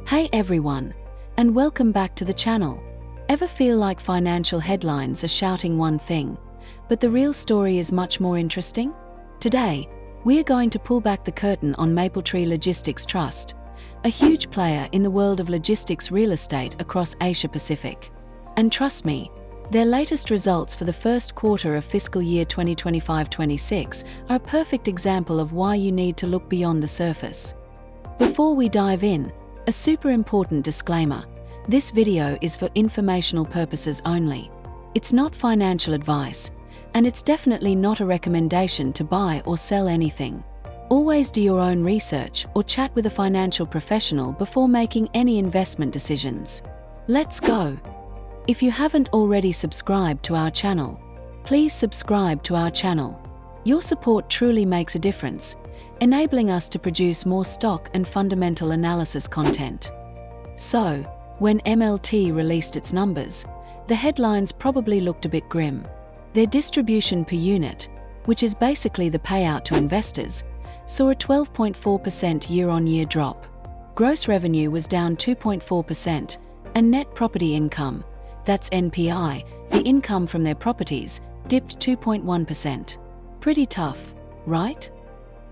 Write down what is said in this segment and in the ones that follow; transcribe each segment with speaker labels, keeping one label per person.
Speaker 1: Hey everyone, and welcome back to the channel. Ever feel like financial headlines are shouting one thing, but the real story is much more interesting? Today, we are going to pull back the curtain on Mapletree Logistics Trust, a huge player in the world of logistics real estate across Asia Pacific. And trust me, their latest results for the first quarter of fiscal year 2025-26 are a perfect example of why you need to look beyond the surface. Before we dive in, a super important disclaimer: this video is for informational purposes only. It's not financial advice, and it's definitely not a recommendation to buy or sell anything. Always do your own research or chat with a financial professional before making any investment decisions. Let's go! If you haven't already subscribed to our channel, please subscribe to our channel. Your support truly makes a difference, enabling us to produce more stock and fundamental analysis content. So, when MLT released its numbers, the headlines probably looked a bit grim. Their distribution per unit, which is basically the payout to investors, saw a 12.4% year-on-year drop. Gross revenue was down 2.4%, and net property income, that's NPI, the income from their properties, dipped 2.1%. Pretty tough, right?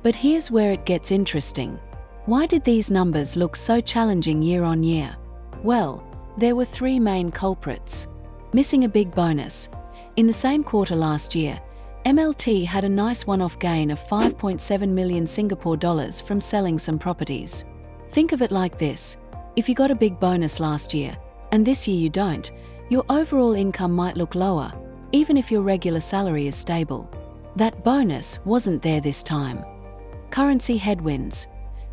Speaker 1: But here's where it gets interesting. Why did these numbers look so challenging year on year? Well, there were three main culprits. Missing a big bonus. In the same quarter last year, MLT had a nice one-off gain of 5.7 million Singapore dollars from selling some properties. Think of it like this: if you got a big bonus last year, and this year you don't, your overall income might look lower, even if your regular salary is stable. That bonus wasn't there this time. Currency headwinds.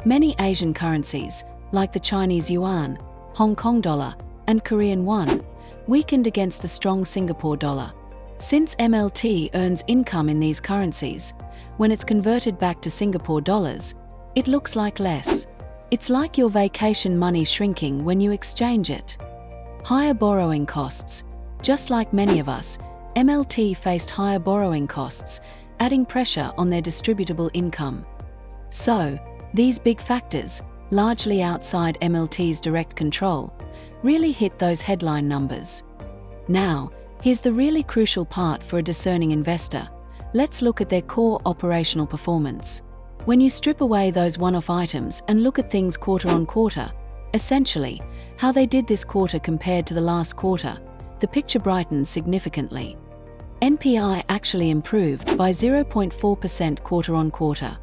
Speaker 1: Many Asian currencies, like the Chinese yuan, Hong Kong dollar, and Korean won, weakened against the strong Singapore dollar. Since MLT earns income in these currencies, when it's converted back to Singapore dollars, it looks like less. It's like your vacation money shrinking when you exchange it. Higher borrowing costs. Just like many of us, MLT faced higher borrowing costs, adding pressure on their distributable income. So, these big factors, largely outside MLT's direct control, really hit those headline numbers. Now, here's the really crucial part for a discerning investor. Let's look at their core operational performance. When you strip away those one-off items and look at things quarter on quarter, essentially, how they did this quarter compared to the last quarter, the picture brightens significantly. NPI actually improved by 0.4% quarter on quarter,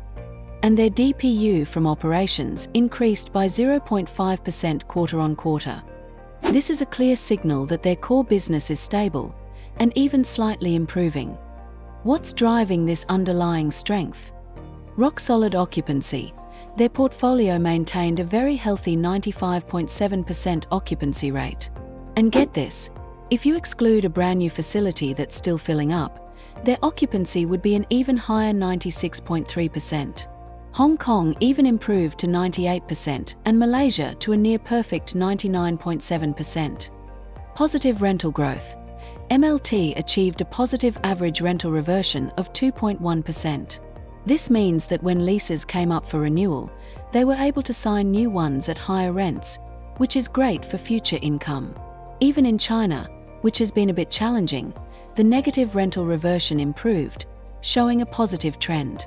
Speaker 1: and their DPU from operations increased by 0.5% quarter on quarter. This is a clear signal that their core business is stable and even slightly improving. What's driving this underlying strength? Rock-solid occupancy. Their portfolio maintained a very healthy 95.7% occupancy rate. And get this, if you exclude a brand new facility that's still filling up, their occupancy would be an even higher 96.3%. Hong Kong even improved to 98% and Malaysia to a near-perfect 99.7%. Positive rental growth. MLT achieved a positive average rental reversion of 2.1%. This means that when leases came up for renewal, they were able to sign new ones at higher rents, which is great for future income. Even in China, which has been a bit challenging, the negative rental reversion improved, showing a positive trend.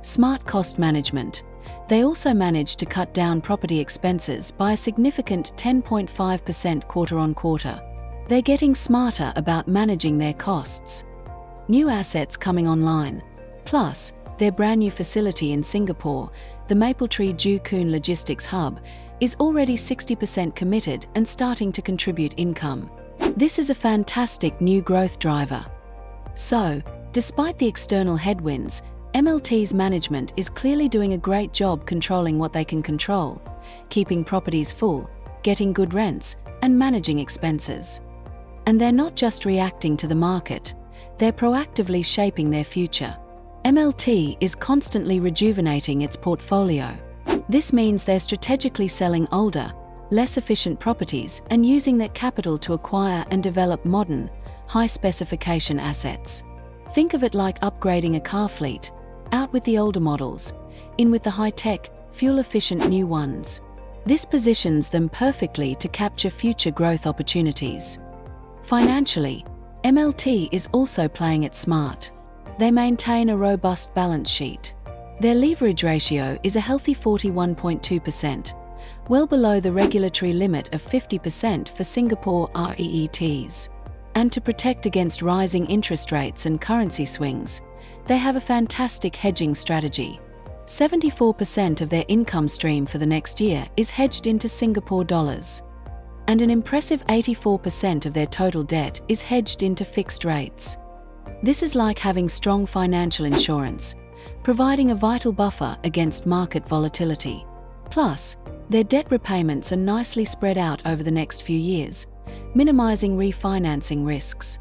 Speaker 1: Smart cost management. They also managed to cut down property expenses by a significant 10.5% quarter on quarter. They're getting smarter about managing their costs. New assets coming online. Plus, their brand new facility in Singapore, the Mapletree Joo Koon Logistics Hub, is already 60% committed and starting to contribute income. This is a fantastic new growth driver. So, despite the external headwinds, MLT's management is clearly doing a great job controlling what they can control, keeping properties full, getting good rents, and managing expenses. And they're not just reacting to the market, they're proactively shaping their future. MLT is constantly rejuvenating its portfolio. This means they're strategically selling older, less efficient properties and using that capital to acquire and develop modern, high-specification assets. Think of it like upgrading a car fleet: out with the older models, in with the high-tech, fuel-efficient new ones. This positions them perfectly to capture future growth opportunities. Financially, MLT is also playing it smart. They maintain a robust balance sheet. Their leverage ratio is a healthy 41.2%, well below the regulatory limit of 50% for Singapore REITs. And to protect against rising interest rates and currency swings, they have a fantastic hedging strategy. 74% of their income stream for the next year is hedged into Singapore dollars. And an impressive 84% of their total debt is hedged into fixed rates. This is like having strong financial insurance, providing a vital buffer against market volatility. Plus, their debt repayments are nicely spread out over the next few years, minimizing refinancing risks.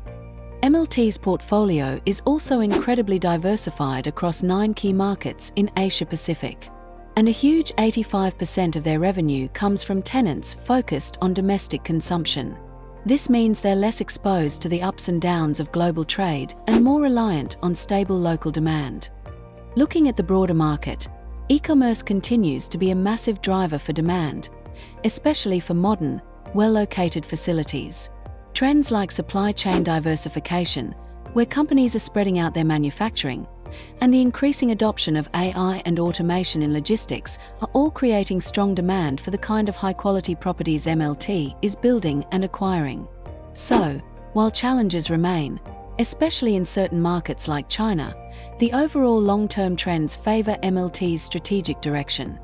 Speaker 1: MLT's portfolio is also incredibly diversified across 9 key markets in Asia-Pacific. And a huge 85% of their revenue comes from tenants focused on domestic consumption. This means they're less exposed to the ups and downs of global trade and more reliant on stable local demand. Looking at the broader market, e-commerce continues to be a massive driver for demand, especially for modern, well-located facilities. Trends like supply chain diversification, where companies are spreading out their manufacturing, and the increasing adoption of AI and automation in logistics are all creating strong demand for the kind of high-quality properties MLT is building and acquiring. So, while challenges remain, especially in certain markets like China, the overall long-term trends favor MLT's strategic direction.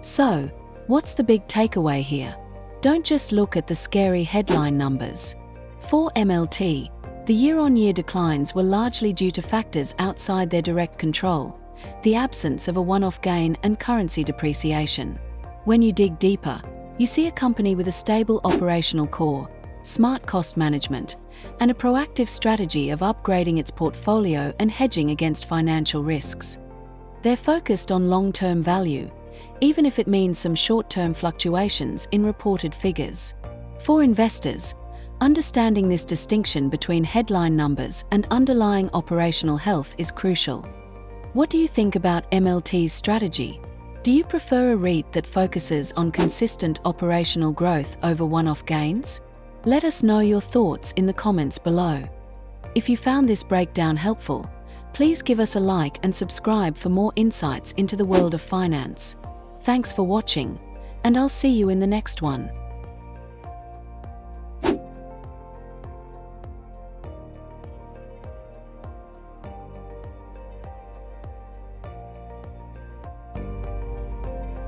Speaker 1: So, what's the big takeaway here? Don't just look at the scary headline numbers. For MLT, the year-on-year declines were largely due to factors outside their direct control, the absence of a one-off gain and currency depreciation. When you dig deeper, you see a company with a stable operational core, smart cost management, and a proactive strategy of upgrading its portfolio and hedging against financial risks. They're focused on long-term value, even if it means some short-term fluctuations in reported figures. For investors, understanding this distinction between headline numbers and underlying operational health is crucial. What do you think about MLT's strategy? Do you prefer a REIT that focuses on consistent operational growth over one-off gains? Let us know your thoughts in the comments below. If you found this breakdown helpful, please give us a like and subscribe for more insights into the world of finance. Thanks for watching, and I'll see you in the next one.